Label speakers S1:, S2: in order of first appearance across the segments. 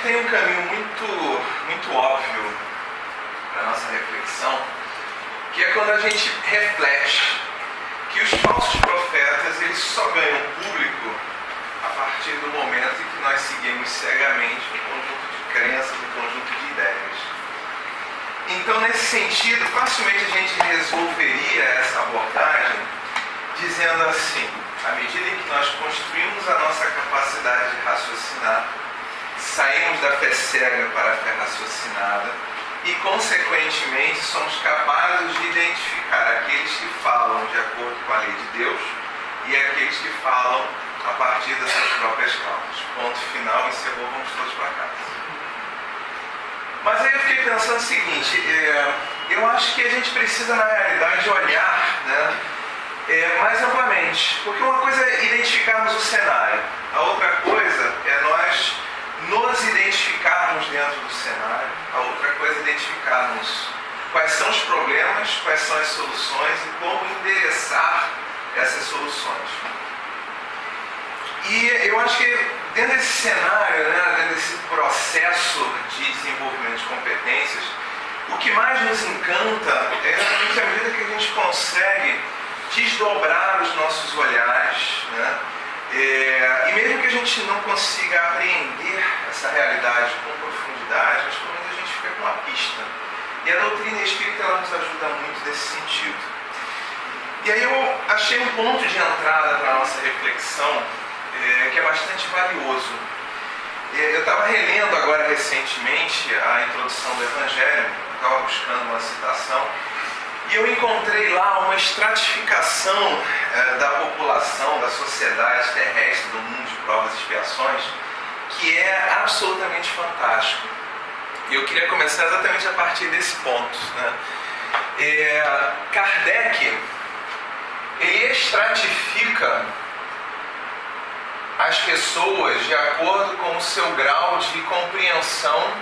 S1: tem um caminho muito óbvio para a nossa reflexão, que é quando a gente reflete que os falsos profetas eles só ganham público a partir do momento em que nós seguimos cegamente um conjunto de crenças, um conjunto de ideias. Então, nesse sentido, facilmente a gente resolveria essa abordagem dizendo assim: à medida em que nós construímos a nossa capacidade de raciocinar, saímos da fé cega para a fé raciocinada e, consequentemente, somos capazes de identificar aqueles que falam de acordo com a lei de Deus e aqueles que falam a partir das suas próprias causas. Ponto final, encerrou, vamos todos para casa. Mas aí eu fiquei pensando o seguinte: eu acho que a gente precisa, na realidade, olhar, né, mais amplamente. Porque uma coisa é identificarmos o cenário, a outra coisa é nós nos identificarmos dentro do cenário, a outra coisa é identificarmos quais são os problemas, quais são as soluções e como endereçar essas soluções. E eu acho que dentro desse cenário, né, dentro desse processo de desenvolvimento de competências, o que mais nos encanta é exatamente a medida que a gente consegue desdobrar os nossos olhares, né? E mesmo que a gente não consiga apreender essa realidade com profundidade, mas pelo menos a gente fica com uma pista. E a doutrina espírita ela nos ajuda muito nesse sentido. E aí eu achei um ponto de entrada para a nossa reflexão que é bastante valioso. Eu estava relendo agora recentemente a introdução do Evangelho, estava buscando uma citação, e eu encontrei lá uma estratificação da população, da sociedade terrestre, do mundo de provas e expiações, que é absolutamente fantástico. E eu queria começar exatamente a partir desse ponto, né? Kardec, ele estratifica as pessoas de acordo com o seu grau de compreensão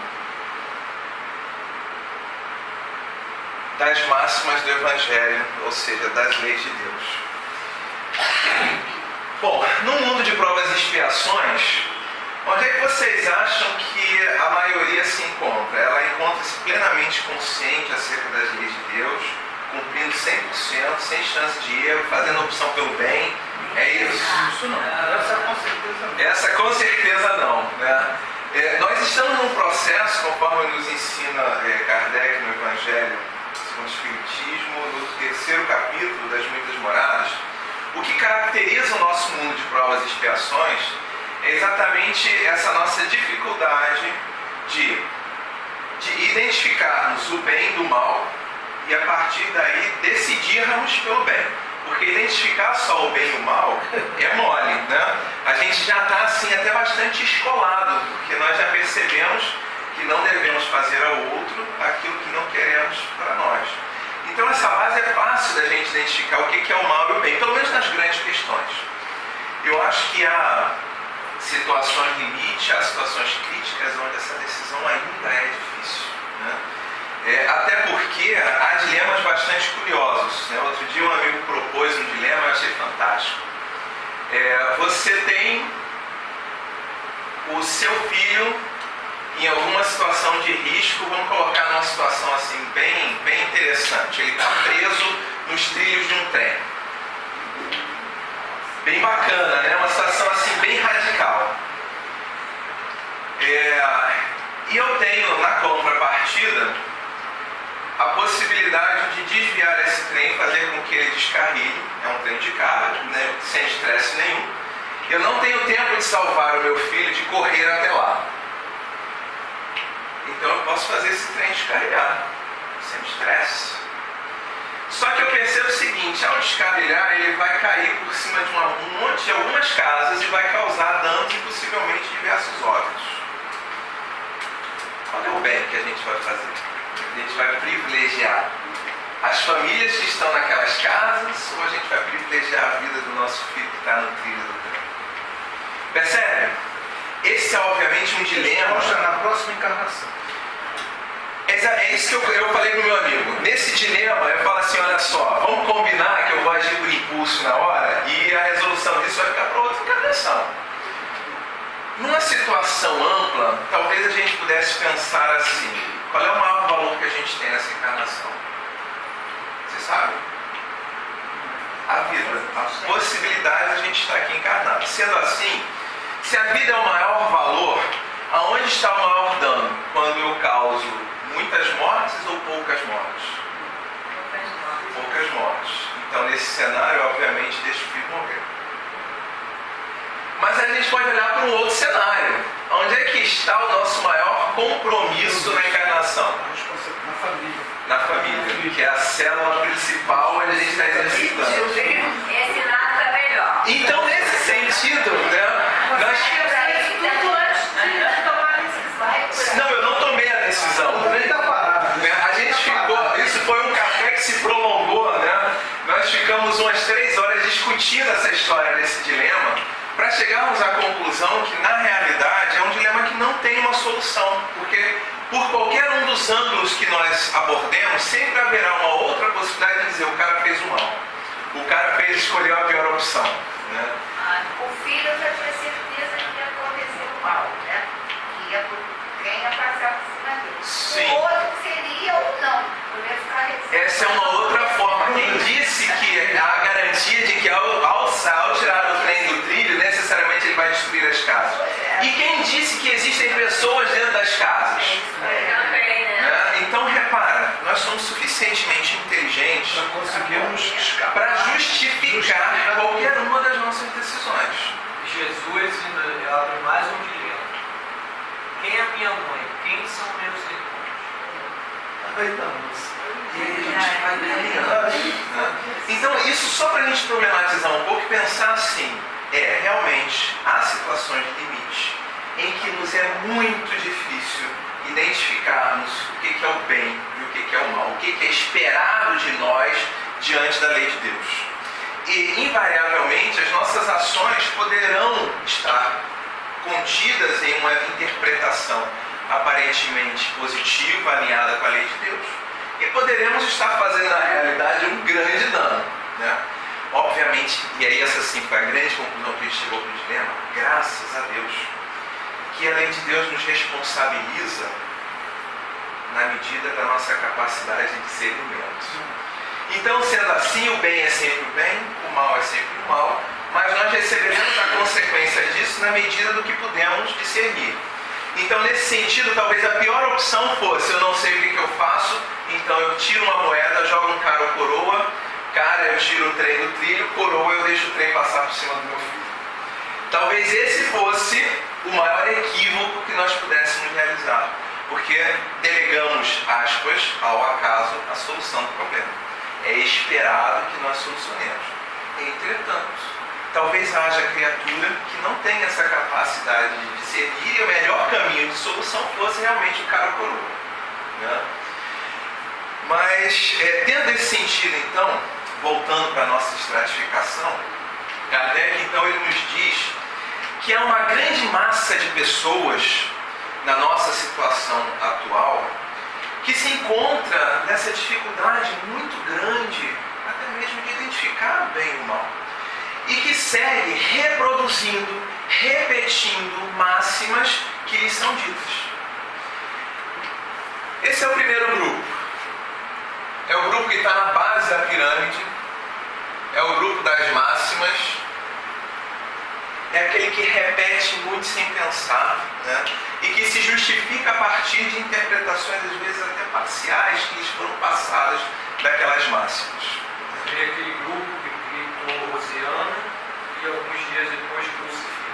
S1: das máximas do Evangelho, ou seja, das leis de Deus. Bom, no mundo de provas e expiações, onde é que vocês acham que a maioria se encontra? Ela encontra-se plenamente consciente acerca das leis de Deus, cumprindo 100%, sem chance de erro, fazendo opção pelo bem. É isso?
S2: Isso não. Essa com certeza não.
S1: Essa com certeza não, né? Nós estamos num processo, conforme nos ensina Kardec no Evangelho segundo o Espiritismo, no 3º capítulo das Muitas Moradas. O que caracteriza o nosso mundo de provas e expiações é exatamente essa nossa dificuldade de identificarmos o bem do mal e a partir daí decidirmos pelo bem. Porque identificar só o bem e o mal é mole, né? A gente já está assim até bastante escolado, porque nós já percebemos que não devemos fazer ao outro aquilo que não queremos para nós. Então essa base é fácil da gente identificar o que é o mal e o bem, pelo menos nas grandes questões. Eu acho que há situações limite, há situações críticas onde essa decisão ainda é difícil, né? Até porque há dilemas bastante curiosos, né? Outro dia um amigo propôs um dilema, eu achei fantástico. Você tem o seu filho em alguma situação de risco, vamos colocar numa situação assim bem interessante. Ele está preso nos trilhos de um trem. Bem bacana, né? Uma situação assim bem radical. E eu tenho na contrapartida a possibilidade de desviar esse trem, fazer com que ele descarrilhe. É um trem de carga, né, sem estresse nenhum. Eu não tenho tempo de salvar o meu filho, de correr até lá. Então eu posso fazer esse trem descarrilhar, sem estresse. Só que eu percebo o seguinte: ao descarrilhar, ele vai cair por cima de um monte de algumas casas e vai causar danos e possivelmente diversos óbitos. Qual é o bem que a gente vai fazer? A gente vai privilegiar as famílias que estão naquelas casas ou a gente vai privilegiar a vida do nosso filho que está no trilho do trem? Percebe? Esse é obviamente um dilema.
S2: Na próxima encarnação.
S1: É isso que eu falei para o meu amigo. Nesse dilema eu falo assim: olha só, vamos combinar que eu vou agir por impulso na hora e a resolução disso vai ficar para outra encarnação. Numa situação ampla, talvez a gente pudesse pensar assim: qual é o maior valor que a gente tem nessa encarnação? Você sabe? A vida, a possibilidade de a gente estar aqui encarnado. Sendo assim, se a vida é o maior valor, aonde está o maior dano? Quando eu causo muitas mortes ou poucas mortes? Poucas mortes. Então, nesse cenário, obviamente, deixa o filho morrer. Mas a gente pode olhar para um outro cenário. Onde é que está o nosso maior compromisso na encarnação?
S2: Na família.
S1: Na família, que é a célula principal onde a gente está exercitando.
S3: Esse lado está melhor.
S1: Então, nesse sentido, né, nós... Não, eu não tomei a decisão. A gente ficou, isso foi um café que se prolongou, né? Nós ficamos umas 3 horas discutindo essa história desse dilema, para chegarmos à conclusão que, na realidade, é um dilema que não tem uma solução, porque por qualquer um dos ângulos que nós abordemos, sempre haverá uma outra possibilidade de dizer: o cara fez o mal, o cara escolheu a pior opção, né?
S3: O filho já tinha certeza que ia acontecer o mal, né? Que quem ia passar por cima dele.
S1: Sim.
S3: O outro seria ou não, poder ficar recebendo.
S1: Essa é uma outra forma. Quem disse que há a garantia de que ao tirar o trem do trilho, necessariamente ele vai destruir as casas? E quem disse que existem pessoas dentro das casas?
S3: Também, né?
S1: Então, repara, nós somos suficientemente inteligentes
S2: Nós conseguimos escapar
S1: para justificar qualquer uma das nossas decisões.
S4: Jesus ainda abre mais um dilema. Quem é minha mãe? Quem são meus irmãos?
S1: Então, isso só para a gente problematizar um pouco e pensar assim: realmente há situações de limite em que nos é muito difícil identificarmos o que é o bem e o que é o mal, o que é esperado de nós diante da lei de Deus. E, invariavelmente, as nossas ações poderão estar contidas em uma interpretação aparentemente positiva, alinhada com a lei de Deus. E poderemos estar fazendo, na realidade, um grande dano, né? Obviamente, e aí essa sim foi a grande conclusão que a gente chegou para o dilema: graças a Deus, que a lei de Deus nos responsabiliza na medida da nossa capacidade de discernimento. Então, sendo assim, o bem é sempre o bem, o mal é sempre o mal, mas nós receberemos a consequência disso na medida do que podemos discernir. Então, nesse sentido, talvez a pior opção fosse: eu não sei o que eu faço, então eu tiro uma moeda, jogo um cara ou coroa, cara eu tiro o trem do trilho, coroa eu deixo o trem passar por cima do meu filho. Talvez esse fosse o maior equívoco que nós pudéssemos realizar, porque delegamos, aspas, ao acaso a solução do problema. É esperado que nós solucionemos. Entretanto, talvez haja criatura que não tenha essa capacidade de discernir, e o melhor caminho de solução fosse realmente o cara coroa, né? Mas, tendo esse sentido, então, voltando para a nossa estratificação, Kardec, então, ele nos diz que há uma grande massa de pessoas na nossa situação atual que se encontra nessa dificuldade muito grande, até mesmo de identificar o bem e o mal, e que segue reproduzindo, repetindo máximas que lhes são ditas. Esse é o primeiro grupo. É o grupo que está na base da pirâmide, é o grupo das máximas, é aquele que repete muito sem pensar, né? E que se justifica a partir de interpretações, às vezes até parciais, que lhes foram passadas daquelas máximas.
S4: Seria aquele grupo que gritou Rosiana e alguns dias depois crucifica.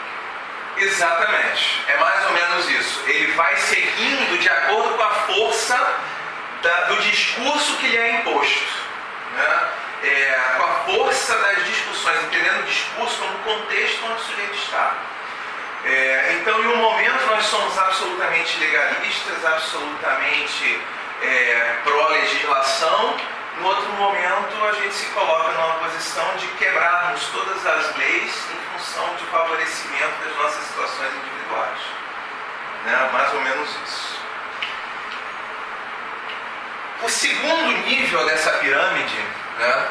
S1: Exatamente, é mais ou menos isso. Ele vai seguindo de acordo com a força do discurso que lhe é imposto, né? Com a força das discussões, entendendo o discurso como contexto onde o sujeito está. Então, em um momento nós somos absolutamente legalistas, absolutamente pró-legislação. No outro momento a gente se coloca numa posição de quebrarmos todas as leis em função de favorecimento das nossas situações individuais, né? Mais ou menos isso. O segundo nível dessa pirâmide, né,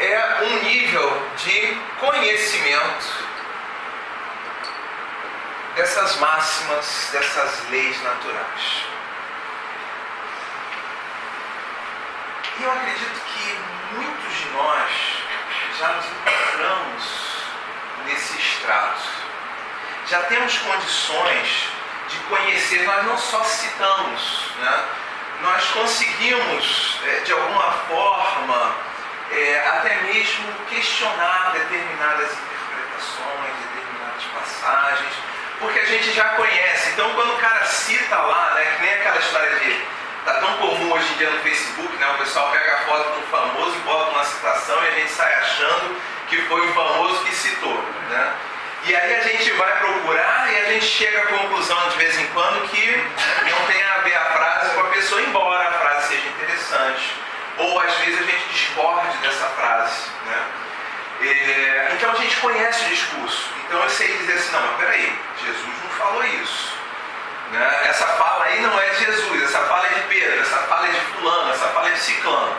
S1: é um nível de conhecimento dessas máximas, dessas leis naturais. E eu acredito que muitos de nós já nos encontramos nesse extrato. Já temos condições de conhecer, nós não só citamos, né? Nós conseguimos, de alguma forma, até mesmo questionar determinadas interpretações, determinadas passagens, porque a gente já conhece. Então, quando o cara cita lá, né, que nem aquela história de... Está tão comum hoje em dia no Facebook, né, o pessoal pega a foto de um famoso e bota uma citação e a gente sai achando que foi o famoso que citou, né? E aí a gente vai procurar e a gente chega à conclusão de vez em quando que não tem a ver a frase com a pessoa, embora a frase seja interessante. Ou às vezes a gente discorde dessa frase, né? Então a gente conhece o discurso. Então eu sei dizer assim, não, mas peraí, Jesus não falou isso, né? Essa fala aí não é de Jesus, essa fala é de Pedro, essa fala é de fulano, essa fala é de ciclano.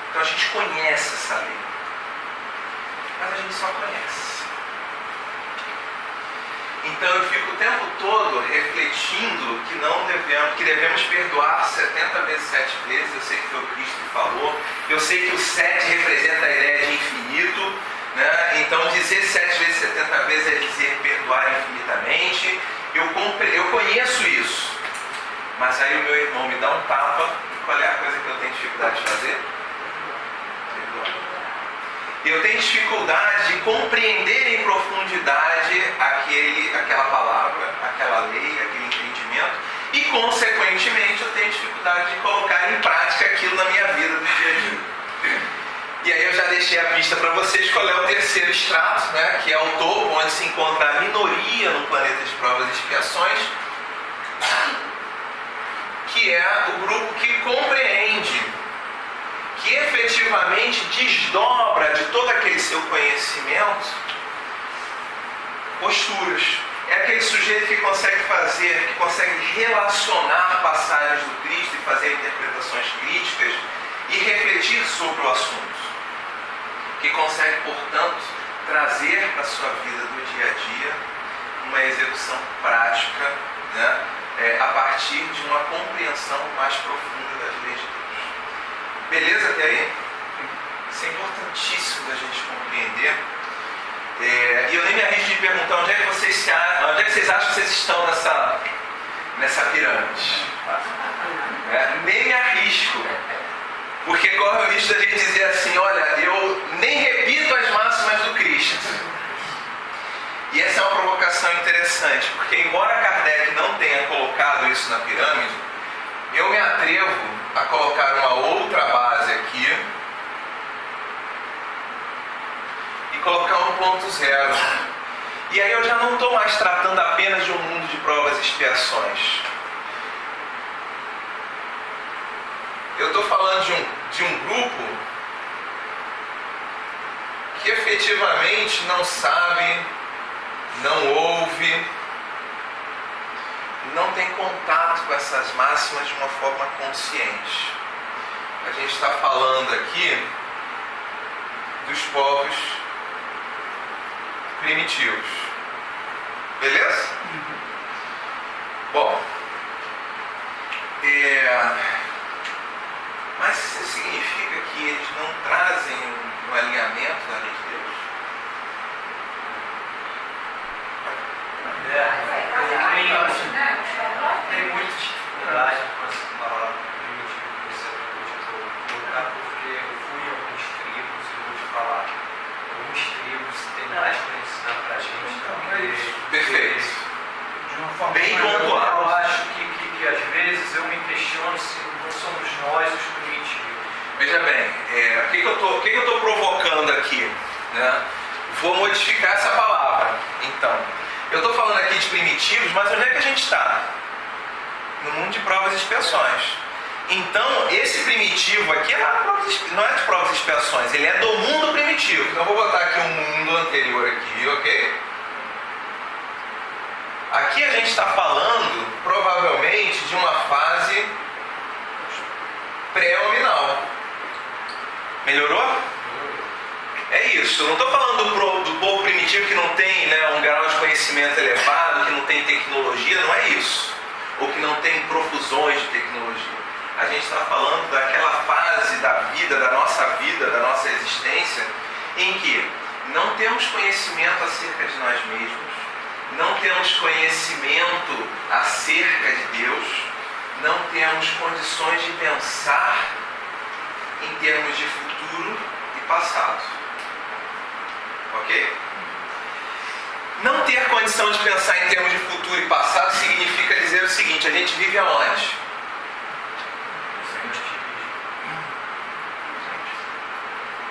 S1: Então a gente conhece essa lei, mas a gente só conhece. Então eu fico o tempo todo refletindo que devemos perdoar 70 vezes 7 vezes. Eu sei que foi o Cristo que falou. Eu sei que o 7 representa a ideia de infinito, né? Então dizer 7 vezes 70 vezes é dizer perdoar infinitamente. Eu conheço isso. Mas aí o meu irmão me dá um tapa. Qual é a coisa que eu tenho dificuldade de fazer? Perdoar. Eu tenho dificuldade de compreender em profundidade aquela palavra, aquela lei, aquele entendimento, e consequentemente eu tenho dificuldade de colocar em prática aquilo na minha vida do dia a dia. E aí eu já deixei a pista para vocês qual é o terceiro estrato, né, que é o topo, onde se encontra a minoria no planeta de provas e expiações, que é o grupo que compreende, que efetivamente desdobra de todo aquele seu conhecimento posturas. É aquele sujeito que consegue relacionar passagens do Cristo e fazer interpretações críticas e refletir sobre o assunto. Que consegue, portanto, trazer para a sua vida do dia a dia uma execução prática, né, a partir de uma compreensão mais profunda das leis de Deus. Beleza até aí? Isso é importantíssimo da gente compreender. E eu nem me arrisco de perguntar onde é que vocês acham que vocês estão nessa pirâmide. Nem me arrisco. Porque corre o risco da gente dizer assim, olha, eu nem repito as máximas do Cristo. E essa é uma provocação interessante, porque embora Kardec não tenha colocado isso na pirâmide, eu me atrevo a colocar uma outra base aqui e colocar 1.0. E aí eu já não estou mais tratando apenas de um mundo de provas e expiações. Eu estou falando de um grupo que efetivamente não sabe, não ouve, não tem contato com essas máximas de uma forma consciente. A gente está falando aqui dos povos primitivos. Beleza? Bom, mas isso significa que eles não trazem um alinhamento da lei de Deus?
S4: Tem muita dificuldade com essa palavra primitiva que você acabou de colocar, porque eu fui a alguns tribos e vou te falar. Alguns tribos têm mais para ensinar para a gente também.
S1: Perfeito.
S2: De uma forma
S1: Bem
S2: mais-
S1: pontual.
S4: Eu acho que às vezes eu me questiono se não somos nós os primitivos.
S1: Veja bem, o que eu estou provocando aqui? Né? Vou modificar essa palavra. Então, eu estou falando aqui de primitivos, mas onde é que a gente está? No mundo de provas e expiações. Então, esse primitivo aqui não é de provas e expiações, ele é do mundo primitivo. Então, eu vou botar aqui um mundo anterior aqui, ok? Aqui a gente está falando, provavelmente, de uma fase pré-hominal. Melhorou? É isso. Eu não estou falando do povo primitivo que não tem, né, um grau de conhecimento elevado, que não tem tecnologia, não é isso. Ou que não tem profusões de tecnologia. A gente está falando daquela fase da vida, da nossa existência, em que não temos conhecimento acerca de nós mesmos, não temos conhecimento acerca de Deus, não temos condições de pensar em termos de futuro e passado. Ok? Não ter condição de pensar em termos de futuro e passado significa dizer o seguinte: a gente vive aonde?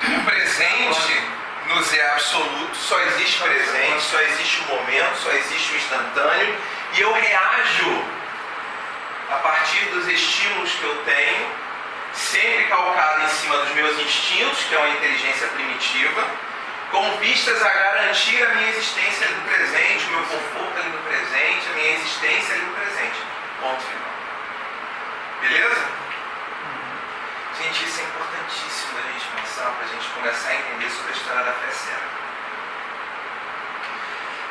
S1: O presente nos é absoluto, só existe presente, só existe o momento, só existe o instantâneo, e eu reajo a partir dos estímulos que eu tenho, sempre calcado em cima dos meus instintos, que é uma inteligência primitiva, com vistas a garantir a minha existência ali no presente, o meu conforto ali no presente, a minha existência ali no presente. Ponto final. Beleza? Gente, isso é importantíssimo da gente pensar, para a gente começar a entender sobre a história da fé cega.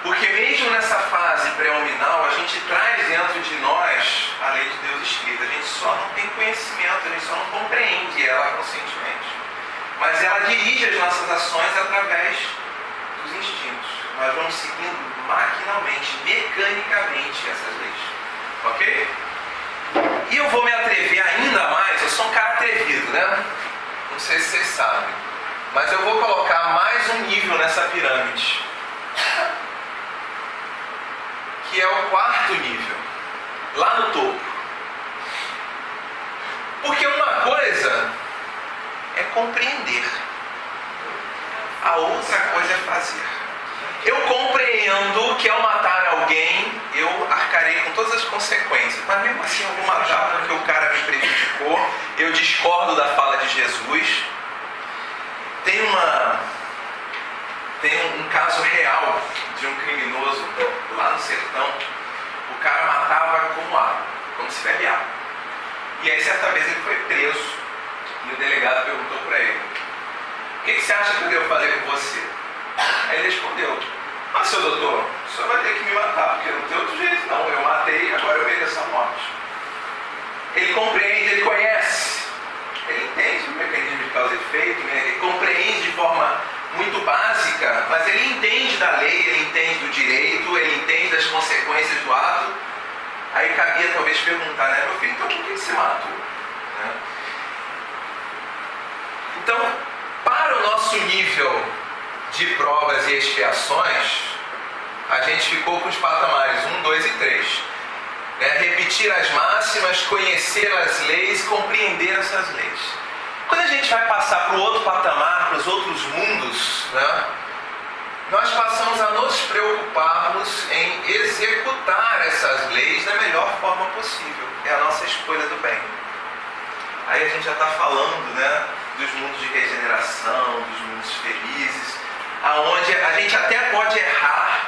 S1: Porque mesmo nessa fase pré-nominal, a gente traz dentro de nós a lei de Deus escrita. A gente só não tem conhecimento, a gente só não compreende ela conscientemente. Mas ela dirige as nossas ações através dos instintos. Nós vamos seguindo maquinalmente, mecanicamente essas leis. Ok? E eu vou me atrever ainda mais, eu sou um cara atrevido, né? Não sei se vocês sabem. Mas eu vou colocar mais um nível nessa pirâmide. Que é o quarto nível. Lá no topo. Porque uma coisa é compreender. A outra coisa é fazer. Eu compreendo que ao matar alguém, eu arcarei com todas as consequências. Mas mesmo assim eu vou matar porque o cara me prejudicou. Eu discordo da fala de Jesus. Tem um caso real de um criminoso lá no sertão. O cara matava como água, como se bebe água. E aí certa vez ele foi preso. E o delegado perguntou para ele: o que você acha que eu devo fazer com você? Aí ele respondeu: mas seu doutor, o senhor vai ter que me matar, porque não tem outro jeito não. Eu matei, agora eu mereço a morte. Ele compreende, ele conhece. Ele entende o mecanismo de causa e efeito, ele compreende de forma muito básica, mas ele entende da lei, ele entende do direito, ele entende das consequências do ato. Aí cabia talvez perguntar, né, meu filho, então por que você matou? Né? Então, para o nosso nível de provas e expiações, a gente ficou com os patamares 1, 2 e 3. Repetir as máximas, conhecer as leis, compreender essas leis. Quando a gente vai passar para o outro patamar, para os outros mundos, né, nós passamos a nos preocuparmos em executar essas leis da melhor forma possível. É a nossa escolha do bem. Aí a gente já está falando, né, dos mundos de regeneração, dos mundos felizes, aonde a gente até pode errar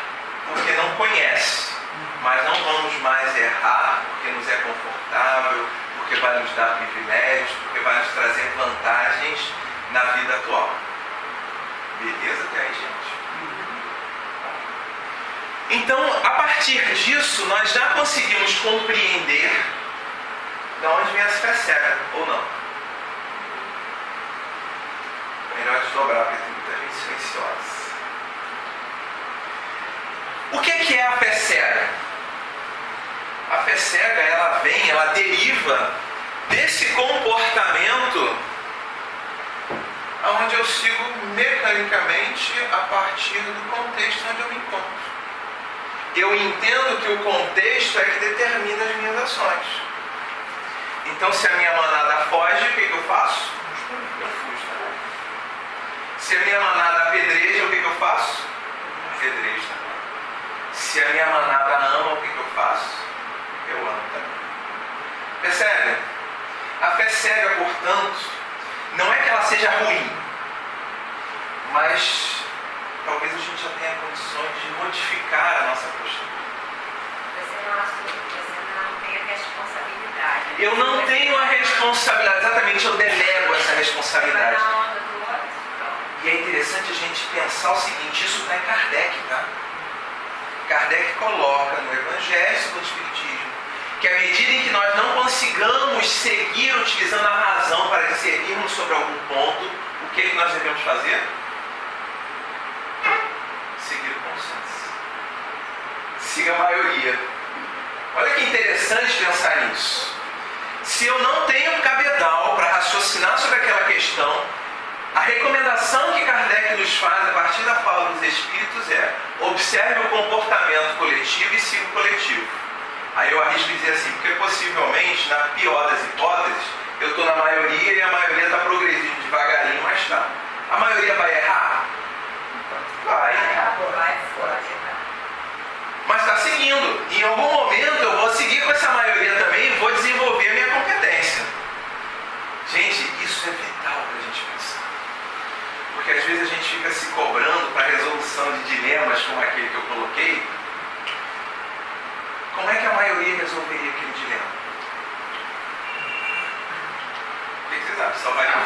S1: porque não conhece, mas não vamos mais errar porque nos é confortável, porque vai nos dar privilégios, porque vai nos trazer vantagens na vida atual. Beleza até aí, gente? Então, a partir disso, nós já conseguimos compreender de onde vem essa fé cega, ou não. Melhor desdobrar, porque tem muita gente silenciosa. O que é a fé cega? A fé cega, ela deriva desse comportamento onde eu sigo mecanicamente a partir do contexto onde eu me encontro. Eu entendo que o contexto é que determina as minhas ações. Então, se a minha manada foge, o que eu faço? Eu fujo também. Se a minha manada apedreja, o que eu faço? Apedrejo também. Se a minha manada ama, o que eu faço? Eu amo também. Percebe? A fé cega, portanto, não é que ela seja ruim, mas talvez a gente já tenha condições de modificar a nossa postura.
S3: Você não tem a responsabilidade.
S1: Eu não tenho a responsabilidade, exatamente, eu delego essa responsabilidade. E é interessante a gente pensar o seguinte, isso está em Kardec, tá? Kardec coloca no Evangelho segundo o Espiritismo que à medida em que nós não consigamos seguir utilizando a razão para discernirmos sobre algum ponto, o que é que nós devemos fazer? Seguir o consenso. Siga a maioria. Olha que interessante pensar nisso. Se eu não tenho cabedal para raciocinar sobre aquela questão, a recomendação que Kardec nos faz a partir da fala dos Espíritos é: observe o comportamento coletivo e siga o coletivo. Aí eu arrisco dizer assim, porque possivelmente, na pior das hipóteses, eu estou na maioria e a maioria está progredindo devagarinho, mas está. A maioria vai errar? Vai. Mas está seguindo. Em algum momento eu vou seguir com essa maioria também e vou desenvolver a minha competência. Gente, isso é vital para a gente pensar. Porque às vezes a gente fica se cobrando para a resolução de dilemas como aquele que eu coloquei. Como é que a maioria resolveria aquele dilema? O que vocês acham? Salvaria o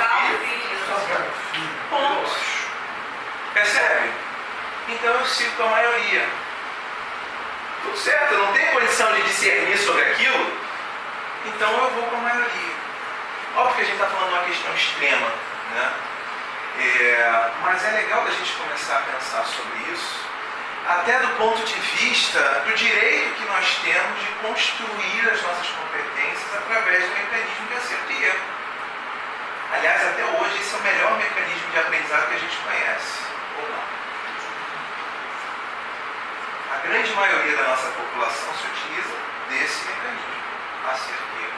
S1: filho? Pontos. Percebe? Então eu sigo com a maioria. Tudo certo, eu não tenho condição de discernir sobre aquilo, então eu vou com a maioria. Óbvio que a gente está falando de uma questão extrema, né? Mas é legal a gente começar a pensar sobre isso, até do ponto de vista do direito que nós temos de construir as nossas competências através do mecanismo de acerto e erro. Aliás, até hoje esse é o melhor mecanismo de aprendizado que a gente conhece, ou não? A grande maioria da nossa população se utiliza desse mecanismo, acerto e erro.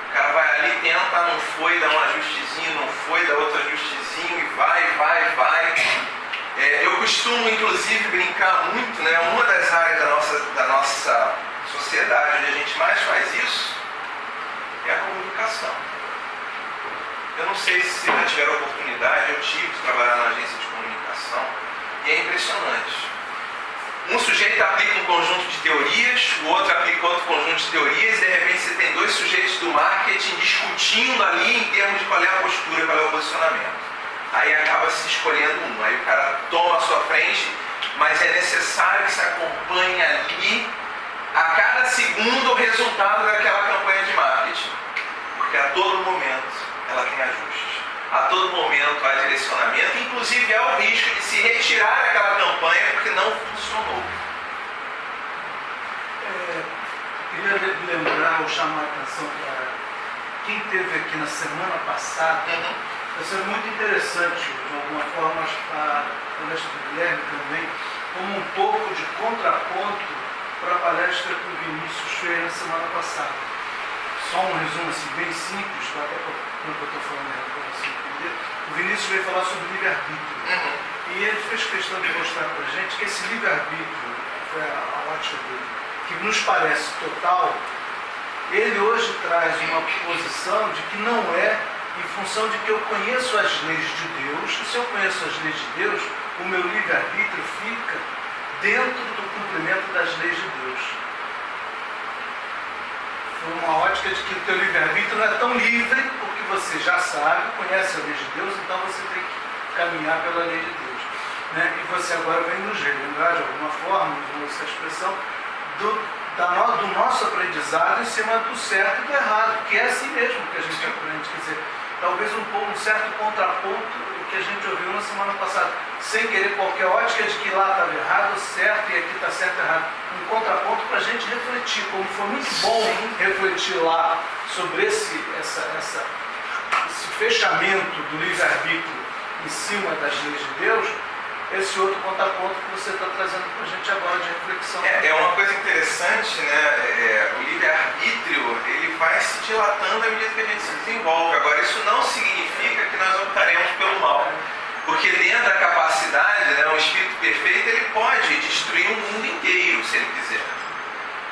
S1: O cara vai ali, tenta, não foi, dá um ajustezinho, não foi, dá outro ajustezinho e vai. Eu costumo, inclusive, brincar muito, né? Uma das áreas da nossa sociedade onde a gente mais faz isso é a comunicação. Eu não sei se vocês já tiveram oportunidade, eu tive de trabalhar na agência de comunicação e é impressionante. Um sujeito aplica um conjunto de teorias, o outro aplica outro conjunto de teorias e de repente você tem dois sujeitos do marketing discutindo ali em termos de qual é a postura, qual é o posicionamento. Aí acaba se escolhendo um, aí o cara toma a sua frente, mas é necessário que se acompanhe ali a cada segundo o resultado daquela campanha de marketing, porque a todo momento ela tem ajustes, a todo momento há direcionamento, inclusive há o risco de se retirar aquela campanha porque não funcionou.
S2: Queria lembrar ou chamar a atenção para quem esteve aqui na semana passada. Isso é muito interessante, de alguma forma, a palestra do Guilherme também, como um pouco de contraponto para a palestra que o Vinícius fez na semana passada. Só um resumo assim, bem simples, até quando eu estou falando para você entender. O Vinícius veio falar sobre livre-arbítrio. E ele fez questão de mostrar para a gente que esse livre-arbítrio, foi a ótica dele, que nos parece total, ele hoje traz uma posição de que não é em função de que eu conheço as leis de Deus, e se eu conheço as leis de Deus, o meu livre-arbítrio fica dentro do cumprimento das leis de Deus. Foi uma ótica de que o teu livre-arbítrio não é tão livre, porque você já sabe, conhece a lei de Deus, então você tem que caminhar pela lei de Deus. Né? E você agora vem nos relembrar de alguma forma, usando essa expressão, do nosso aprendizado em cima do certo e do errado, que é assim mesmo que a gente aprende. Quer dizer, talvez um certo contraponto que a gente ouviu na semana passada, sem querer qualquer ótica de que lá estava errado, certo, e aqui está certo e errado. Um contraponto para a gente refletir, como foi muito bom refletir lá sobre esse fechamento do livre-arbítrio em cima das leis de Deus. Esse outro contraponto que você está trazendo para a gente agora de reflexão.
S1: É uma coisa interessante, né? O livre-arbítrio, ele vai se dilatando à medida que a gente se desenvolve. Agora, isso não significa que nós optaremos pelo mal. Porque dentro da capacidade, né, um espírito perfeito, ele pode destruir o mundo inteiro, se ele quiser.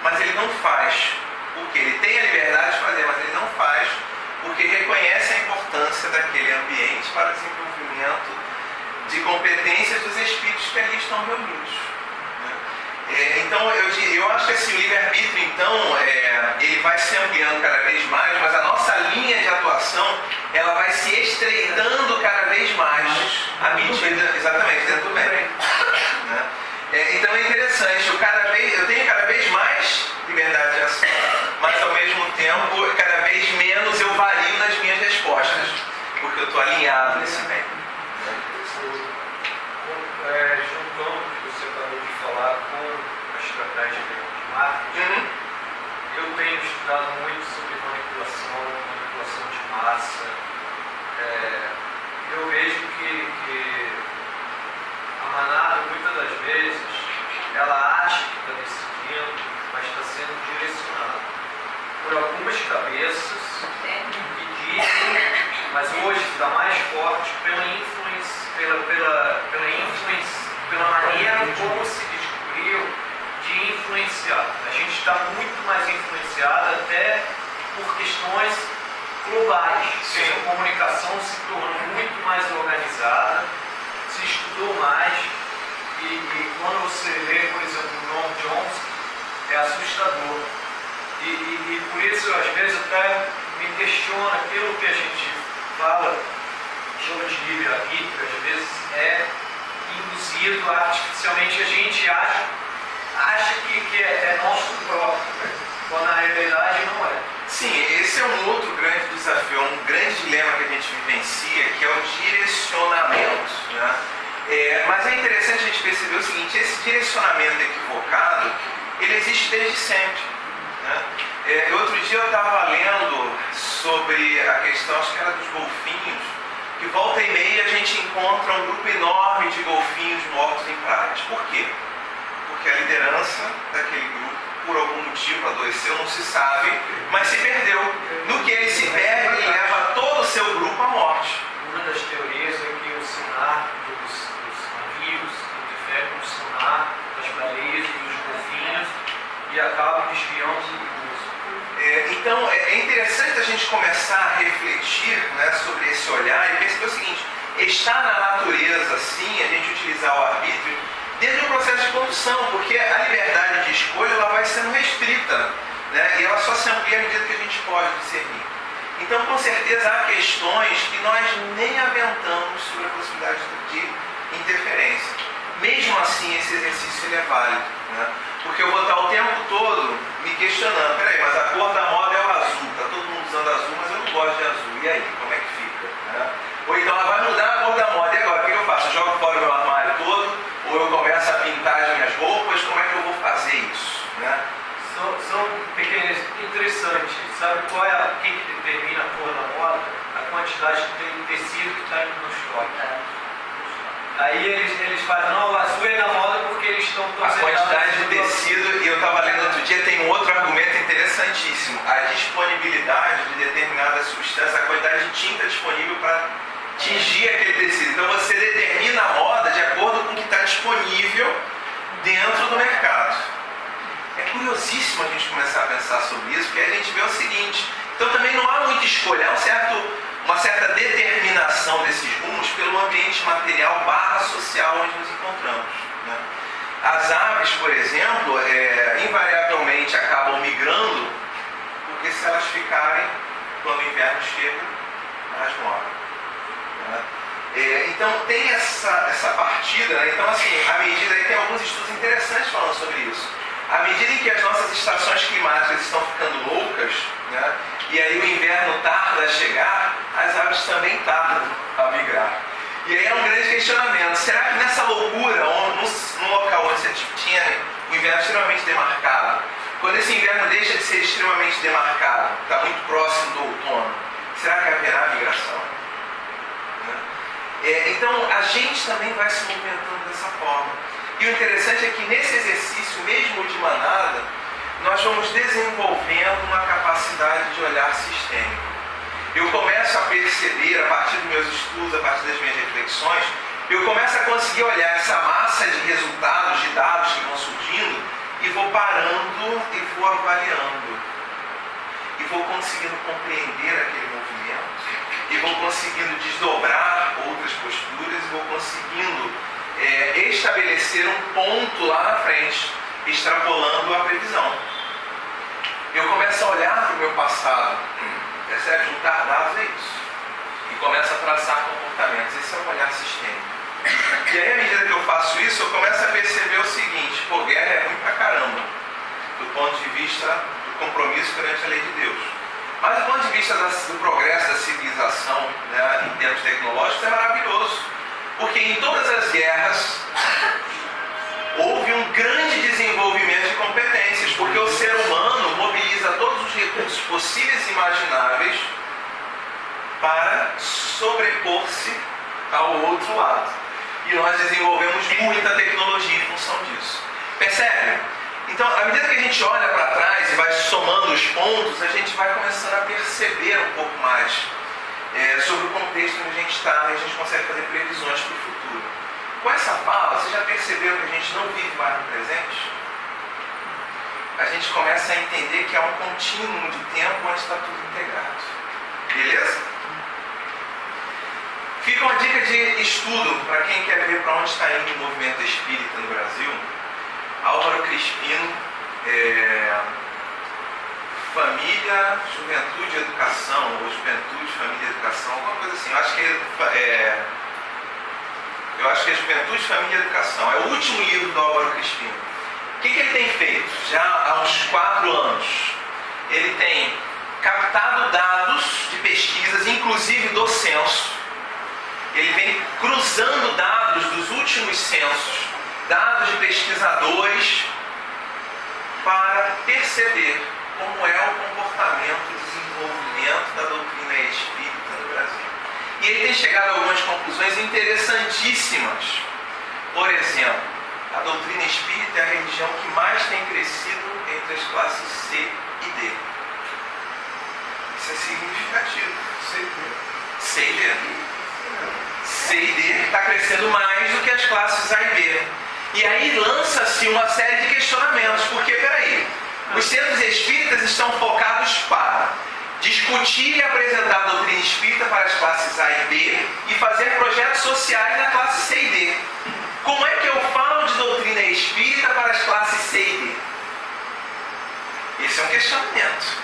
S1: Mas ele não faz. Porque ele tem a liberdade de fazer, mas ele não faz porque reconhece a importância daquele ambiente para o desenvolvimento de competências dos espíritos que ali estão reunidos. Então, eu acho que assim, o livre-arbítrio, então, ele vai se ampliando cada vez mais, mas a nossa linha de atuação, ela vai se estreitando cada vez mais à medida, exatamente, dentro do bem. Então é interessante.
S4: marketing. Eu tenho estudado muito sobre manipulação de massa. Eu vejo que a manada, muitas das vezes, ela acha que está decidindo, mas está sendo direcionada por algumas cabeças que dizem, mas hoje está mais forte pela maneira como se descobriu de influenciar. A gente está muito mais influenciado até por questões globais. A comunicação se tornou muito mais organizada, se estudou mais, e quando você vê, por exemplo, o Noam Chomsky, é assustador. E por isso, às vezes, até me questiona aquilo que a gente fala, chama de livre-arbítrio, às vezes é induzido artificialmente. A gente acha que é nosso próprio, quando na realidade não é.
S1: Sim, esse é um outro grande desafio, um grande dilema que a gente vivencia, que é o direcionamento, né? Mas é interessante a gente perceber o seguinte: esse direcionamento equivocado, ele existe desde sempre, né? Outro dia eu estava lendo sobre a questão, acho que era dos golfinhos, que volta e meia a gente encontra um grupo enorme de golfinhos mortos em praias. Por quê? Porque a liderança daquele grupo, por algum motivo, adoeceu, não se sabe, mas se perdeu. No que ele se perde, ele leva todo o seu grupo à morte.
S4: Uma das teorias é que o sonar dos navios interfere com o sonar das baleias e dos golfinhos e acaba desviando o curso.
S1: Então, é interessante a gente começar a refletir, né, sobre esse olhar e perceber o seguinte: está na natureza, sim, a gente utilizar o arbítrio desde o processo de condução, porque a liberdade de escolha ela vai sendo restrita, né, e ela só se amplia à medida que a gente pode discernir. Então, com certeza, há questões que nós nem aventamos sobre a possibilidade de interferência. Mesmo assim, esse exercício ele é válido, né? Porque eu vou estar o tempo todo me questionando: peraí, mas a cor da moda é o azul, está todo mundo usando azul, mas eu não gosto de azul, e aí, como é que fica, né? Ou então ela vai mudar a cor da moda, e agora, o que eu faço? Eu jogo fora o meu armário todo, ou eu começo a pintar as minhas roupas? Como é que eu vou fazer isso, né?
S4: São pequenas, interessantes. Sabe qual é quem que determina a cor da moda? A quantidade de tecido que está no estoque. Aí eles falam: não, o azul é na moda porque eles estão...
S1: A quantidade de tecido, e eu estava lendo outro dia, tem um outro argumento interessantíssimo: a disponibilidade de determinada substância, a quantidade de tinta disponível para tingir aquele tecido. Então você determina a moda de acordo com o que está disponível dentro do mercado. É curiosíssimo a gente começar a pensar sobre isso, porque a gente vê o seguinte: então também não há muita escolha, há uma certa determinação desses rumos pelo ambiente material / social onde nos encontramos, né? As aves, por exemplo, invariavelmente acabam migrando, porque se elas ficarem, quando o inverno chega, elas morrem, né? Então tem essa partida, né? Então, assim, à medida que tem alguns estudos interessantes falando sobre isso. À medida em que as nossas estações climáticas estão ficando loucas, né, e aí o inverno tarda a chegar, as aves também tardam a migrar. E aí é um grande questionamento: será que nessa loucura, num local onde você tinha o inverno extremamente demarcado, quando esse inverno deixa de ser extremamente demarcado, está muito próximo do outono, será que haverá migração? Então a gente também vai se movimentando dessa forma. E o interessante é que nesse exercício, mesmo de manada, nós vamos desenvolvendo uma capacidade de olhar sistêmico. Eu começo a perceber, a partir dos meus estudos, a partir das minhas reflexões, eu começo a conseguir olhar essa massa de resultados, de dados que vão surgindo, e vou parando e vou avaliando. E vou conseguindo compreender aquele movimento, e vou conseguindo desdobrar outras posturas, e vou conseguindo estabelecer um ponto lá na frente, extrapolando a previsão. Eu começo a olhar para o meu passado, percebe? Juntar dados é isso, e começo a traçar comportamentos. Esse é um olhar sistêmico. E aí, à medida que eu faço isso, eu começo a perceber o seguinte: pô, guerra é ruim pra caramba, do ponto de vista do compromisso perante a lei de Deus. Mas do ponto de vista do progresso da civilização, né, em termos tecnológicos, é maravilhoso. Porque em todas as guerras houve um grande desenvolvimento desenvolvimento de competências, porque o ser humano mobiliza todos os recursos possíveis e imagináveis para sobrepor-se ao outro lado. E nós desenvolvemos muita tecnologia em função disso. Percebe? Então, à medida que a gente olha para trás e vai somando os pontos, a gente vai começando a perceber um pouco mais sobre o contexto onde a gente está, e a gente consegue fazer previsões para o futuro. Com essa fala, você já percebeu que a gente não vive mais no presente? A gente começa a entender que há um contínuo de tempo onde está tudo integrado. Beleza? Fica uma dica de estudo para quem quer ver para onde está indo o movimento espírita no Brasil. Álvaro Crispino, Família, Juventude e Educação, ou Juventude, Família e Educação, alguma coisa assim. Eu acho que é Juventude, Família e Educação. É o último livro do Álvaro Crispino. O que ele tem feito? Já há uns 4 anos. Ele tem captado dados de pesquisas, inclusive do censo. Ele vem cruzando dados dos últimos censos, dados de pesquisadores, para perceber como é o comportamento e desenvolvimento da doutrina espírita no Brasil. E ele tem chegado a algumas conclusões interessantíssimas. Por exemplo, a doutrina espírita é a religião que mais tem crescido entre as classes C e D. Isso é significativo. C e D. C e D está crescendo mais do que as classes A e B. E aí lança-se uma série de questionamentos, porque, peraí, os centros espíritas estão focados para discutir e apresentar a doutrina espírita para as classes A e B e fazer projetos sociais na classe C e D. Como é que eu falo de doutrina espírita para as classes C e D? Esse é um questionamento.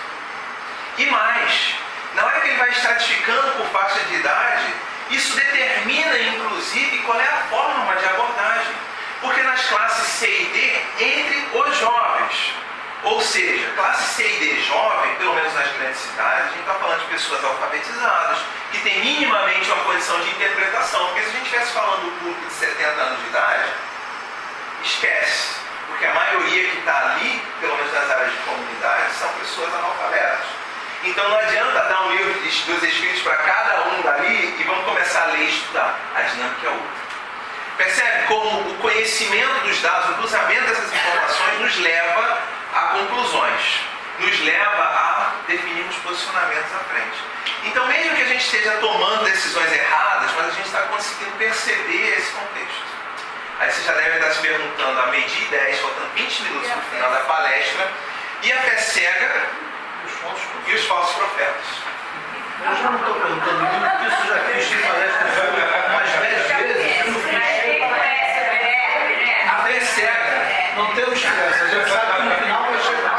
S1: E mais, na hora que ele vai estratificando por faixa de idade, isso determina, inclusive, qual é a forma de abordagem. Porque nas classes C e D, entre os jovens, ou seja, classe C e D jovem, pelo menos nas grandes cidades, a gente está falando de pessoas alfabetizadas, que têm minimamente uma condição de interpretação. Porque se a gente estivesse falando do público de 70 anos de idade, esquece. Porque a maioria que está ali, pelo menos nas áreas de comunidade, são pessoas analfabetas. Então não adianta dar um livro dos Espíritos para cada um dali e vamos começar a ler e estudar. A dinâmica é outra. Percebe como o conhecimento dos dados, o cruzamento dessas informações nos leva a conclusões, nos leva a definirmos posicionamentos à frente. Então, mesmo que a gente esteja tomando decisões erradas, mas a gente está conseguindo perceber esse contexto. Aí você já deve estar se perguntando, a meio-dia e 10, faltando 20 minutos no final da palestra, e a fé cega e os falsos profetas.
S2: Eu já não estou perguntando muito, porque isso já fiz em palestra umas 10 vezes. Eu não fiz.
S1: A fé cega.
S2: Não temos pressa, já sabe que no final vai chegar.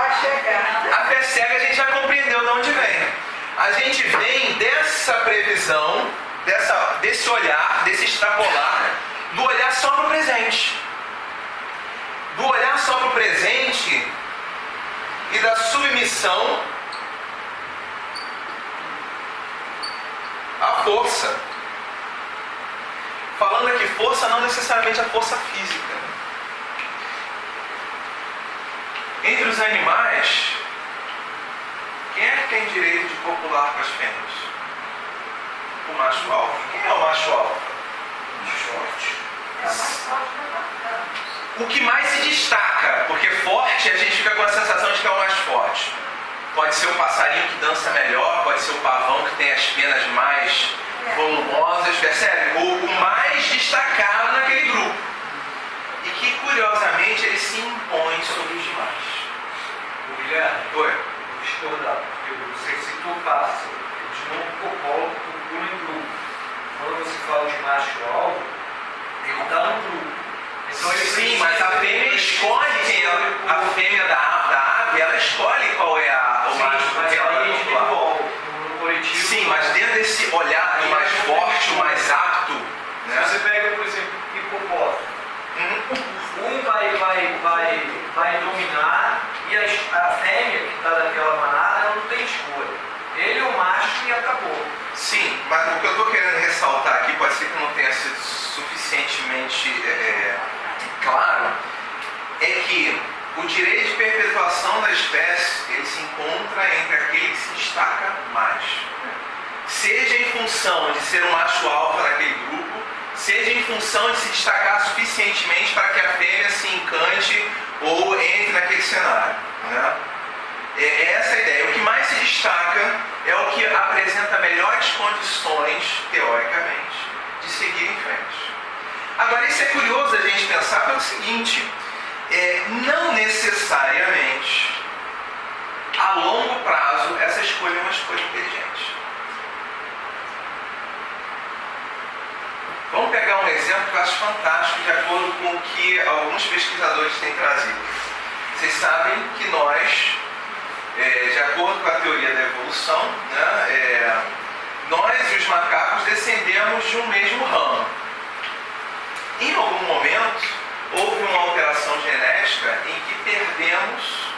S1: A fé cega a gente já compreendeu de onde vem. A gente vem dessa previsão, desse olhar, desse extrapolar, do olhar só para o presente. Do olhar só para o presente e da submissão à força. Falando aqui força, não necessariamente a força física. Entre os animais, quem é que tem direito de copular com as fêmeas? O macho alfa. Quem é o macho alfa? O macho forte. O que mais se destaca, porque forte a gente fica com a sensação de que é o mais forte. Pode ser o passarinho que dança melhor, pode ser o pavão que tem as penas mais volumosas, percebe? O mais destacado naquele grupo. E que, curiosamente, ele se impõe sobre os demais.
S4: Guilherme,
S1: Oi?
S4: vou discordar, porque eu não sei se tu passa, de novo copolo, tu pula em grupo. Quando você fala de macho-alvo, ele está no grupo. Então, ele
S1: sim, mas a fêmea escolhe quem é a fêmea da ave, ela escolhe qual é o macho que ela vai copular.
S4: No coletivo.
S1: Sim, mas dentro desse olhar do mais forte, o mais apto, né?
S4: Se você pega, por exemplo, hipopótamo, vai dominar e a fêmea que está daquela manada, ela não tem escolha. Ele é o macho e acabou.
S1: Sim, mas o que eu estou querendo ressaltar aqui, pode ser que não tenha sido suficientemente claro, é que o direito de perpetuação da espécie ele se encontra entre aquele que se destaca mais. Seja em função de ser um macho alfa naquele grupo, seja em função de se destacar suficientemente para que a fêmea se encante ou entre naquele cenário. Né? É essa a ideia. O que mais se destaca é o que apresenta melhores condições, teoricamente, de seguir em frente. Agora, isso é curioso a gente pensar pelo seguinte, não necessariamente, a longo prazo, essa escolha é uma escolha inteligente. Vamos pegar um exemplo que eu acho fantástico, de acordo com o que alguns pesquisadores têm trazido. Vocês sabem que nós, de acordo com a teoria da evolução, né, nós e os macacos descendemos de um mesmo ramo. Em algum momento, houve uma alteração genética em que perdemos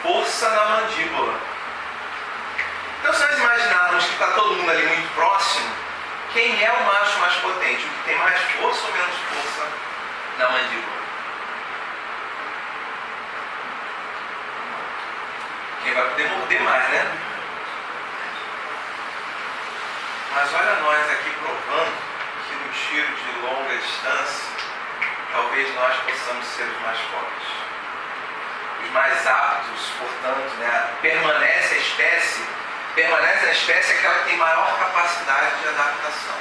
S1: força na mandíbula. Então, se nós imaginarmos que está todo mundo ali muito próximo, quem é o macho mais potente? O que tem mais força ou menos força na mandíbula? Quem vai poder morder mais, né? Mas olha nós aqui provando que no tiro de longa distância, talvez nós possamos ser os mais fortes. Os mais aptos, portanto, né? Permanece na espécie aquela que tem maior capacidade de adaptação.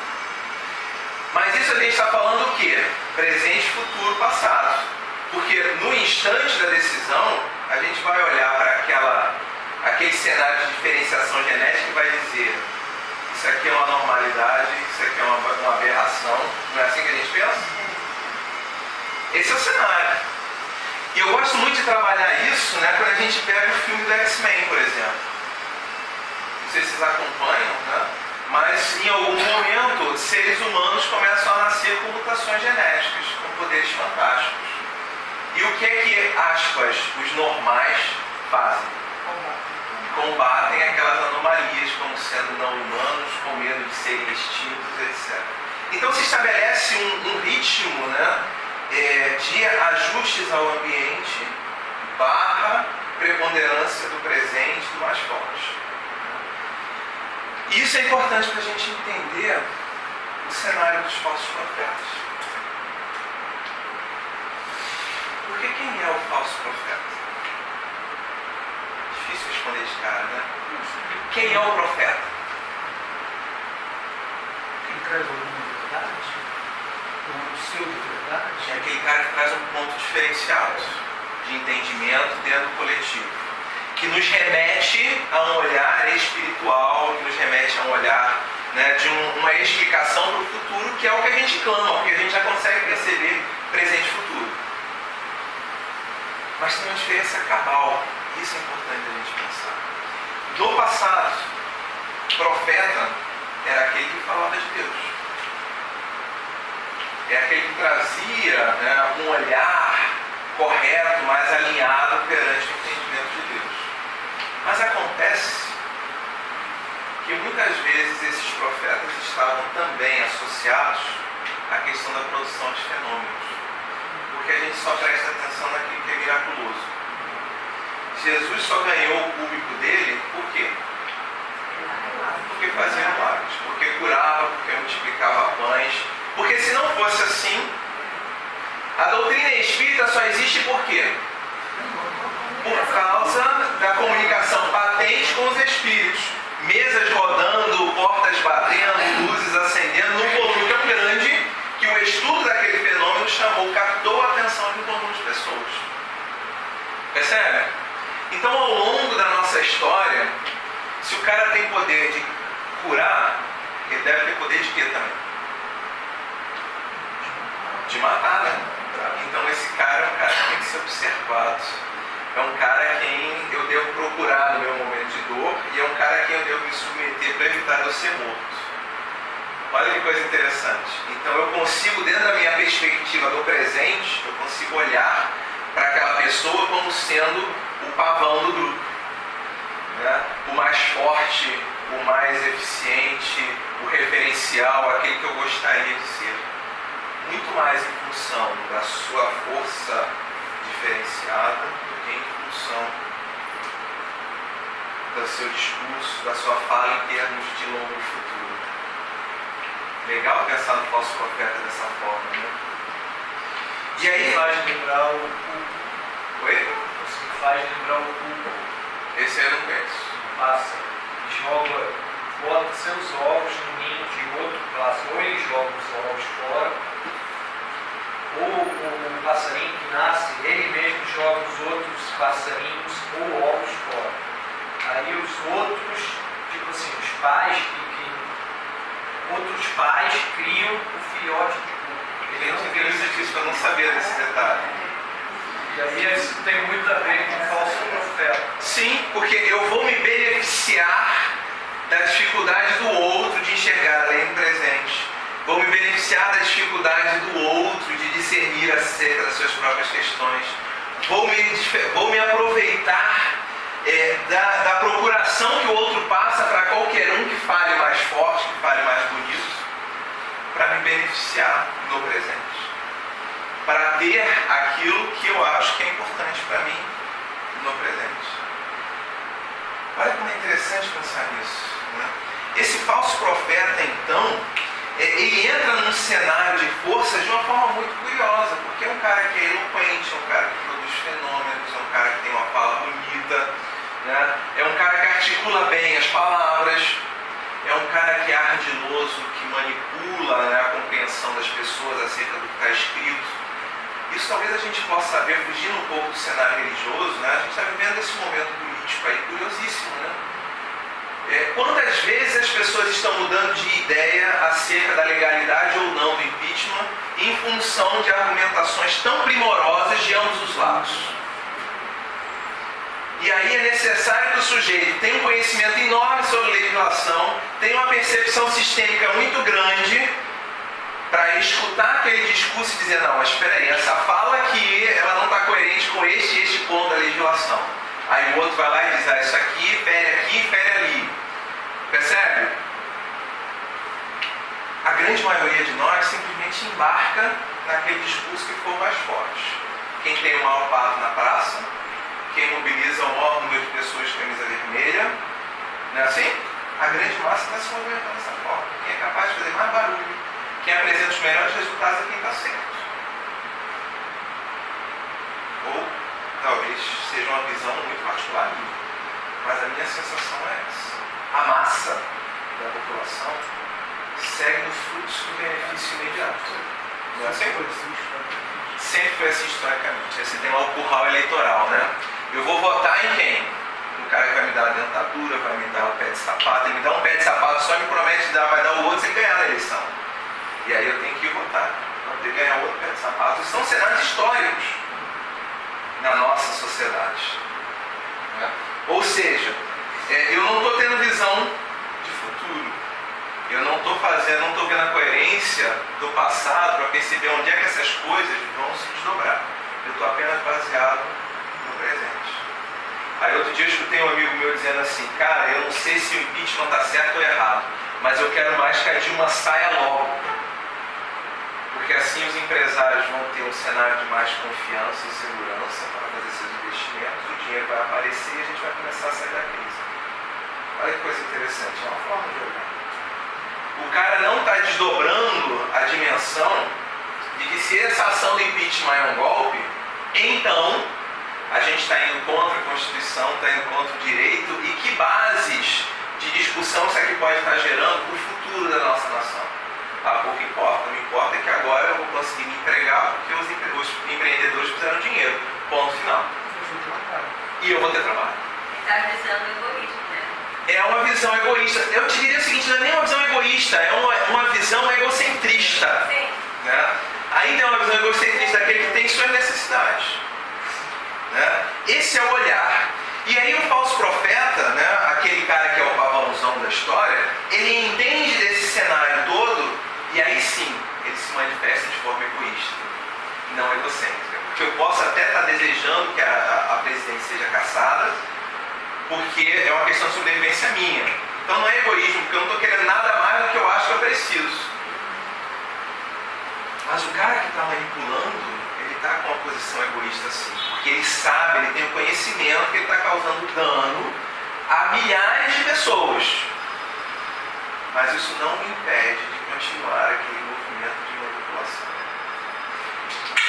S1: Mas isso a gente está falando o quê? Presente, futuro, passado. Porque no instante da decisão, a gente vai olhar para aquele cenário de diferenciação genética e vai dizer: isso aqui é uma normalidade, isso aqui é uma aberração. Não é assim que a gente pensa? Esse é o cenário. E eu gosto muito de trabalhar isso, né, quando a gente pega o filme do X-Men, por exemplo. Não sei se vocês acompanham, né? Mas em algum momento, seres humanos começam a nascer com mutações genéticas, com poderes fantásticos. E o que é que, aspas, os normais fazem? Combatem aquelas anomalias como sendo não humanos, com medo de serem extintos, etc. Então se estabelece um ritmo, né, de ajustes ao ambiente / preponderância do presente do mais forte. E isso é importante para a gente entender o cenário dos falsos profetas. Porque quem é o falso profeta? Difícil responder de cara, né? Quem é o profeta?
S2: Quem traz alguma verdade? Um pseudo-verdade?
S1: É aquele cara que traz um ponto diferenciado de entendimento dentro do coletivo, que nos remete a um olhar espiritual, que nos remete a um olhar, né, de uma explicação para o futuro, que é o que a gente clama, porque a gente já consegue perceber presente e futuro. Mas tem uma diferença cabal, isso é importante a gente pensar. No passado, profeta era aquele que falava de Deus. É aquele que trazia, né, um olhar correto, mais alinhado perante o entendimento de Deus. Mas acontece que muitas vezes esses profetas estavam também associados à questão da produção de fenômenos. Porque a gente só presta atenção naquilo que é miraculoso. Jesus só ganhou o público dele por quê? Porque fazia milagres, porque curava, porque multiplicava pães. Porque se não fosse assim, a doutrina espírita só existe por quê? Por causa da comunicação patente com os espíritos. Mesas rodando, portas batendo, luzes acendendo, num volume tão grande que o estudo daquele fenômeno captou a atenção de um conjunto de pessoas. Percebe? Então, ao longo da nossa história, se o cara tem poder de curar, ele deve ter poder de quê também? De matar, né? Então esse cara é um cara que tem que ser observado. É um cara a quem eu devo procurar no meu momento de dor e é um cara a quem eu devo me submeter para evitar de eu ser morto. Olha que coisa interessante. Então eu consigo, dentro da minha perspectiva do presente, eu consigo olhar para aquela pessoa como sendo o pavão do grupo, né? O mais forte, o mais eficiente, o referencial, aquele que eu gostaria de ser. Muito mais em função da sua força de diferenciada do que em função do seu discurso, da sua fala em termos de longo futuro. Legal pensar no falso profeta dessa forma, né? E aí
S4: faz lembrar o culto.
S1: Oi?
S4: Isso me faz lembrar o culto.
S1: Esse eu não conheço.
S4: Passa, bota seus ovos no ninho de outro pássaro. Ou ele joga os ovos fora, ou o passarinho que nasce, ele mesmo joga os outros passarinhos ou ovos fora. Aí os outros, tipo assim, os pais outros pais criam o filhote de culto.
S1: Ele não interessante isso, eu não sabia desse detalhe.
S4: E aí isso tem muito a ver com o falso profeta.
S1: Sim, porque eu vou me beneficiar da dificuldade do outro de enxergar além do presente. Vou me beneficiar da dificuldade do outro de discernir acerca das suas próprias questões. Vou me aproveitar da procuração que o outro passa para qualquer um que fale mais forte, que fale mais bonito, para me beneficiar no presente. Para ter aquilo que eu acho que é importante para mim no presente. Olha como é interessante pensar nisso, né? Esse falso profeta, então, ele entra num cenário de força de uma forma muito curiosa, porque é um cara que é eloquente, é um cara que produz fenômenos, é um cara que tem uma fala bonita, né? É um cara que articula bem as palavras, é um cara que é ardiloso, que manipula, né, a compreensão das pessoas acerca do que está escrito. Isso talvez a gente possa ver, fugindo um pouco do cenário religioso, né? A gente está vivendo esse momento político aí curiosíssimo, né? Quantas vezes as pessoas estão mudando de ideia acerca da legalidade ou não do impeachment em função de argumentações tão primorosas de ambos os lados? E aí é necessário que o sujeito tenha um conhecimento enorme sobre legislação, tenha uma percepção sistêmica muito grande para escutar aquele discurso e dizer, não, mas espera aí, essa fala aqui, ela não está coerente com este e este ponto da legislação. Aí o outro vai lá e diz, isso aqui, fere ali. Percebe? A grande maioria de nós simplesmente embarca naquele discurso que for mais forte. Quem tem o maior pato na praça, quem mobiliza o maior número de pessoas de camisa vermelha, não é assim? A grande massa está se movimentando dessa forma. Quem é capaz de fazer mais barulho, quem apresenta os melhores resultados é quem está certo. Ou talvez seja uma visão muito particular minha, mas a minha sensação é essa. A massa da população segue no fluxo do benefício imediato. Não é assim? Sempre foi assim historicamente. Você tem lá o curral eleitoral, né? Eu vou votar em quem? O cara que vai me dar a dentadura, vai me dar o pé de sapato. Ele me dá um pé de sapato, só me promete vai dar o outro sem ganhar na eleição. E aí eu tenho que ir votar para poder ganhar outro pé de sapato. Isso são cenários históricos na nossa sociedade. Né? Ou seja, eu não estou tendo visão de futuro. Eu não estou vendo a coerência do passado para perceber onde é que essas coisas vão se desdobrar. Eu estou apenas baseado no presente. Aí outro dia eu escutei um amigo meu dizendo assim, cara, eu não sei se o impeachment está certo ou errado, mas eu quero mais que a Dilma saia logo. Porque assim os empresários vão ter um cenário de mais confiança e segurança para fazer seus investimentos, o dinheiro vai aparecer e a gente vai começar a sair da crise. Olha que coisa interessante, é uma forma de olhar. O cara não está desdobrando a dimensão de que se essa ação do impeachment é um golpe, então a gente está indo contra a Constituição, está indo contra o direito, e que bases de discussão isso aqui pode estar gerando para o futuro da nossa nação. Pouco importa, não importa é que agora eu vou conseguir me empregar porque os empreendedores fizeram dinheiro. Ponto final. E eu vou ter trabalho.
S3: Está visando o egoísmo, né?
S1: É uma visão egoísta. Eu te diria o seguinte, não é nem uma visão egoísta, é uma visão egocentrista.
S3: Sim.
S1: Né? Ainda é uma visão egocentrista daquele que tem suas necessidades. Né? Esse é o olhar. E aí o falso profeta, né, aquele cara que é o pavãozão da história, ele entende desse cenário todo e aí sim, ele se manifesta de forma egoísta, não egocêntrica. Porque eu posso até estar desejando que a presidente seja cassada, porque é uma questão de sobrevivência minha. Então não é egoísmo, porque eu não estou querendo nada mais do que eu acho que eu preciso. Mas o cara que está manipulando, ele está com uma posição posição egoísta assim, porque ele sabe, ele tem o conhecimento que ele está causando dano a milhares de pessoas. Mas isso não me impede de continuar aquele movimento de manipulação.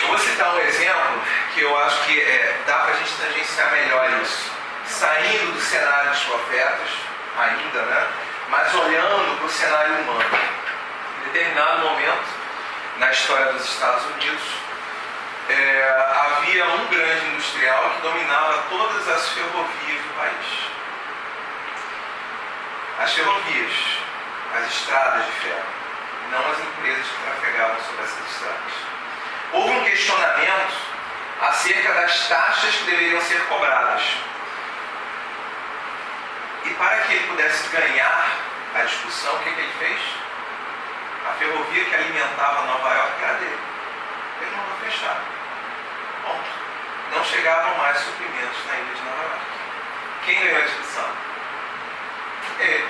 S1: Eu vou citar um exemplo que eu acho que dá para a gente tangenciar melhor isso. Saindo do cenário dos profetas, ainda, né? Mas olhando para o cenário humano. Em determinado momento, na história dos Estados Unidos, havia um grande industrial que dominava todas as ferrovias do país. As ferrovias, as estradas de ferro, não as empresas que trafegavam sobre essas estradas. Houve um questionamento acerca das taxas que deveriam ser cobradas. E para que ele pudesse ganhar a discussão, o que ele fez? A ferrovia que alimentava Nova York era dele. Ele mandou fechar. Ponto. Não chegavam mais suprimentos na ilha de Nova York. Quem ganhou a discussão? Ele.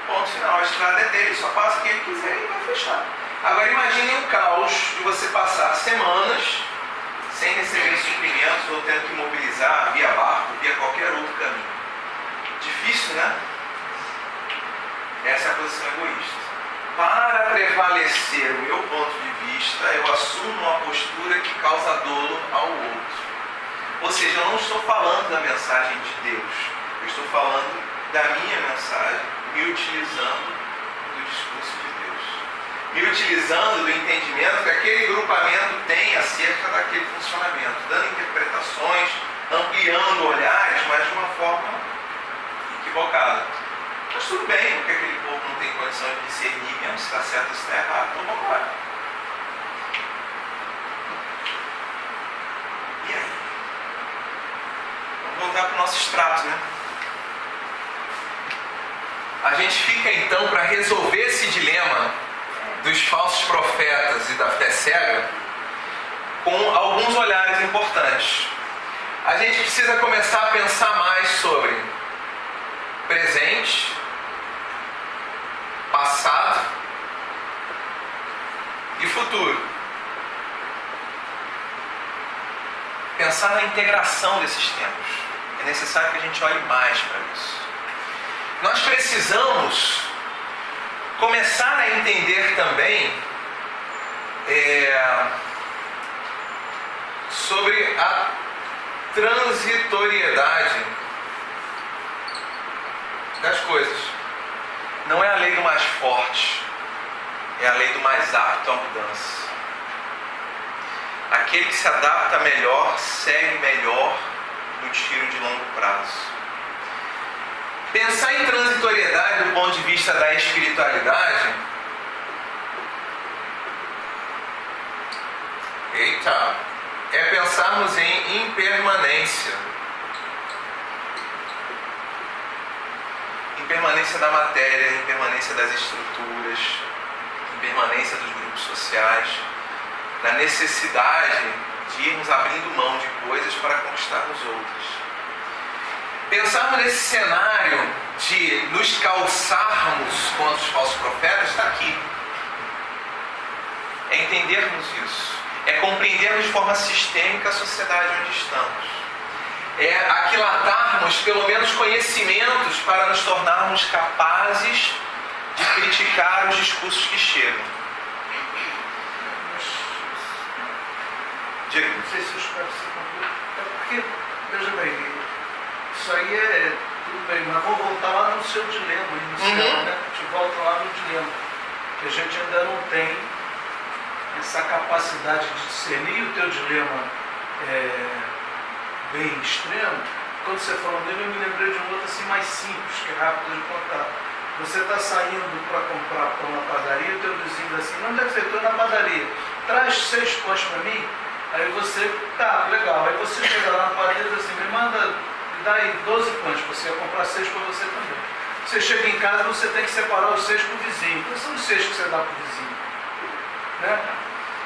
S1: Ponto final. A estrada é dele, só passa quem ele quiser e vai fechar. Agora imagine o caos de você passar semanas sem receber suprimentos ou tendo que mobilizar via barco, via qualquer outro caminho. Difícil, né? Essa é a posição egoísta. Para prevalecer o meu ponto de vista, eu assumo uma postura que causa dolo ao outro. Ou seja, eu não estou falando da mensagem de Deus. Eu estou falando da minha mensagem, me utilizando do discurso de Deus. Me utilizando do entendimento que aquele grupamento tem acerca daquele funcionamento, dando interpretações, ampliando olhares, mas de uma forma equivocada. Mas tudo bem, porque aquele povo não tem condição de discernir mesmo se está certo ou se está errado, então vamos lá. E aí? Vamos voltar para o nosso extrato, né? A gente fica então, para resolver esse dilema dos falsos profetas e da fé cega, com alguns olhares importantes. A gente precisa começar a pensar mais sobre presente, passado e futuro. Pensar na integração desses tempos. É necessário que a gente olhe mais para isso. Nós precisamos começar a entender também sobre a transitoriedade das coisas. Não é a lei do mais forte, é a lei do mais apto à mudança. Aquele que se adapta melhor, segue melhor no tiro de longo prazo. Pensar em transitoriedade do ponto de vista da espiritualidade é pensarmos em impermanência. Impermanência da matéria, impermanência das estruturas, impermanência dos grupos sociais, da necessidade de irmos abrindo mão de coisas para conquistarmos outras. Pensarmos nesse cenário de nos calçarmos contra os falsos profetas está aqui. É entendermos isso. É compreendermos de forma sistêmica a sociedade onde estamos. É aquilatarmos pelo menos conhecimentos para nos tornarmos capazes de criticar os discursos que chegam. Diga.
S2: Não sei se os caras se concluem. É porque, veja bem, isso aí é tudo bem, mas vou voltar lá no seu dilema inicial, né? A gente volta lá no dilema. Que a gente ainda não tem essa capacidade de discernir o teu dilema bem extremo. Quando você falou dele, eu me lembrei de um outro assim mais simples, que é rápido de contar. Você está saindo para comprar pão na padaria, o teu vizinho diz assim, onde é que você está? Na padaria. Traz 6 pães para mim. Aí você, tá, legal. Aí você chega lá na padaria e diz assim, me dá aí 12 pães, você vai comprar 6 para você também. Você chega em casa, você tem que separar os 6 para o vizinho. Quais são os 6 que você dá para o vizinho? Né?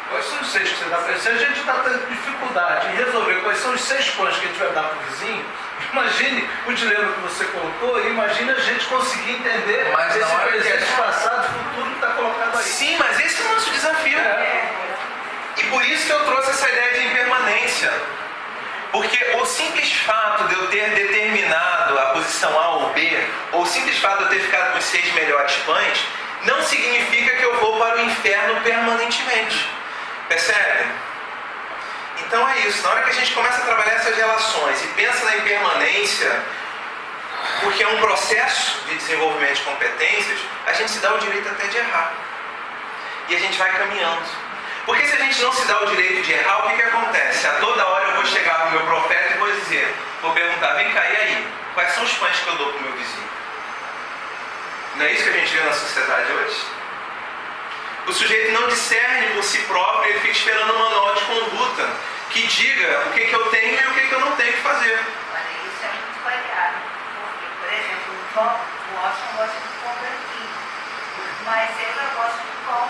S2: Quais são os 6 que você dá para ele? Se a gente está tendo dificuldade em resolver quais são os 6 pães que a gente vai dar para o vizinho, imagine o dilema que você colocou e imagine a gente conseguir entender
S1: mas
S2: esse presente,
S1: que
S2: passado, futuro que está colocado aí.
S1: Sim, mas esse é o nosso desafio. E por isso que eu trouxe essa ideia de impermanência. ter determinado a posição A ou B, ou o simples fato de eu ter ficado com os 6 melhores pães, não significa que eu vou para o inferno permanentemente. Percebe? Então é isso. Na hora que a gente começa a trabalhar essas relações e pensa na impermanência, porque é um processo de desenvolvimento de competências, a gente se dá o direito até de errar. E a gente vai caminhando. Porque se a gente não se dá o direito de errar, o que acontece? A toda hora eu vou chegar para o meu profeta e vou perguntar, vem cá, e aí? Quais são os pães que eu dou para o meu vizinho? Não é isso que a gente vê na sociedade hoje? O sujeito não discerne por si próprio, ele fica esperando um manual de conduta que diga o que eu tenho e o que eu não tenho que fazer.
S3: Olha, isso é muito variado. Porque, por exemplo, o Washington gosta de pão branquinho, mas ele gosta de pão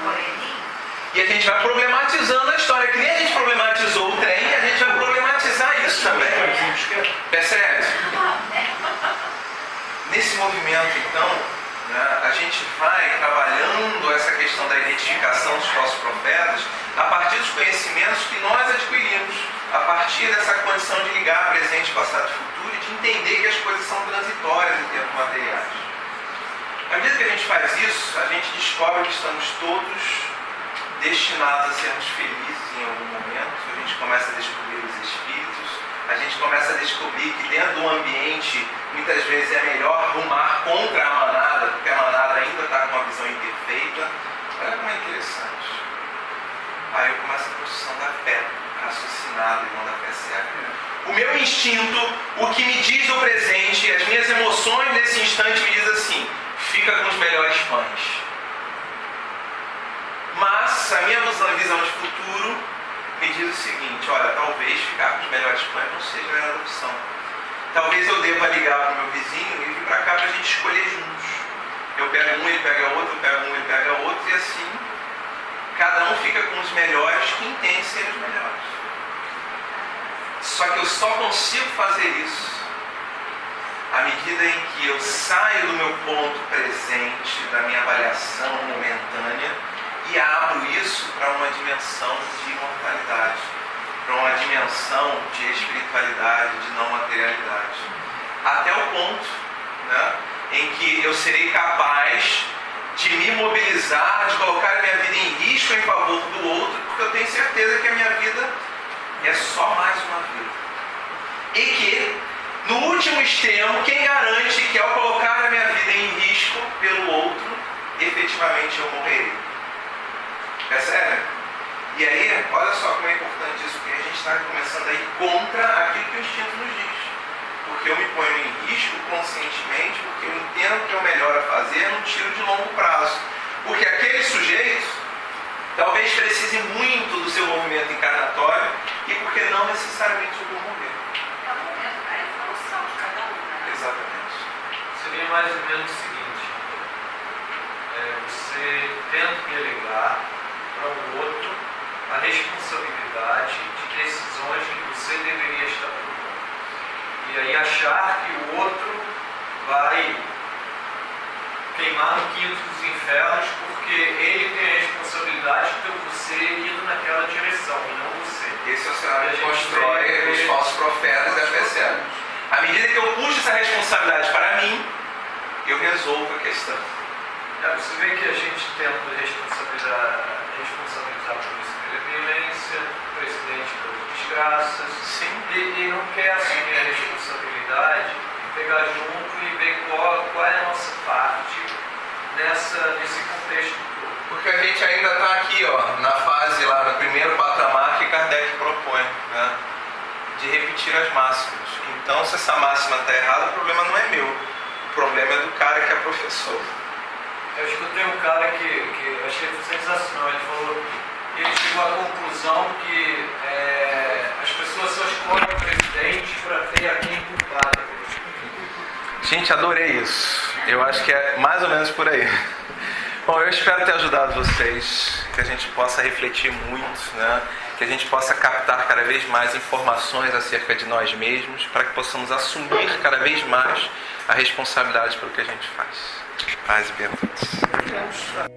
S3: moreninho.
S1: E a gente vai problematizando a história, que nem a gente problematizou o trem, a gente vai problematizar isso também. Percebe? Nesse movimento, então, né, a gente vai trabalhando essa questão da identificação dos falsos profetas a partir dos conhecimentos que nós adquirimos, a partir dessa condição de ligar presente, passado e futuro e de entender que as coisas são transitórias em termos materiais. À medida que a gente faz isso, a gente descobre que estamos todos destinados a sermos felizes em algum momento. A gente começa a descobrir os espíritos, a gente começa a descobrir que dentro do ambiente muitas vezes é melhor rumar contra a manada, porque a manada ainda está com uma visão imperfeita. Olha como é interessante. Aí eu começo a construção da fé raciocinada e não da fé cega. O meu instinto, o que me diz o presente, as minhas emoções nesse instante me diz assim, fica com os melhores pães. Mas a minha visão de futuro me diz o seguinte, olha, talvez ficar com os melhores pães não seja a melhor opção. Talvez eu deva ligar para o meu vizinho e vir para cá para a gente escolher juntos. Eu pego um, ele pega outro, eu pego um, ele pega outro, e assim, cada um fica com os melhores que entende ser os melhores. Só que eu só consigo fazer isso à medida em que eu saio do meu ponto presente, da minha avaliação momentânea, e abro isso para uma dimensão de imortalidade, para uma dimensão de espiritualidade, de não materialidade. Até o ponto, né, em que eu serei capaz de me mobilizar, de colocar a minha vida em risco em favor do outro, porque eu tenho certeza que a minha vida é só mais uma vida. E que, no último extremo, quem garante que ao colocar a minha vida em risco pelo outro, efetivamente eu morrerei? Percebe? E aí, olha só como é importante isso, porque a gente está começando a ir contra aquilo que o instinto nos diz. Porque eu me ponho em risco conscientemente, porque eu entendo que é o melhor a fazer num tiro de longo prazo. Porque aquele sujeito talvez precise muito do seu movimento encarnatório e porque não necessariamente eu vou morrer.
S3: É o momento da evolução de cada um, né?
S1: Exatamente.
S4: Seria mais ou menos o seguinte, você tenta delegar para o outro a responsabilidade de decisões que você deveria estar tomando. E aí achar que o outro vai queimar no quinto dos infernos porque ele tem a responsabilidade de você indo naquela direção e não você.
S1: Esse é o cenário que constrói os falsos profetas da fé cega. À medida que eu puxo essa responsabilidade para mim, eu resolvo a questão.
S4: Você vê que a gente tenta responsabilizar por isso pela violência, o presidente pelas desgraças.
S1: Sim.
S4: E não quer assumir a responsabilidade, pegar junto e ver qual é a nossa parte nesse contexto todo.
S1: Porque a gente ainda está aqui, na fase lá, no primeiro patamar que Kardec propõe, né, de repetir as máximas. Então, se essa máxima está errada, o problema não é meu. O problema é do cara que é professor.
S4: Eu escutei um cara que achei sensacional, ele falou, ele chegou à conclusão que as pessoas só escolhem o presidente para ter a quem culpar.
S1: Gente, adorei isso. Eu acho que é mais ou menos por aí. Bom, eu espero ter ajudado vocês, que a gente possa refletir muito, né? Que a gente possa captar cada vez mais informações acerca de nós mesmos, para que possamos assumir cada vez mais a responsabilidade pelo que a gente faz. Paz e bem a todos.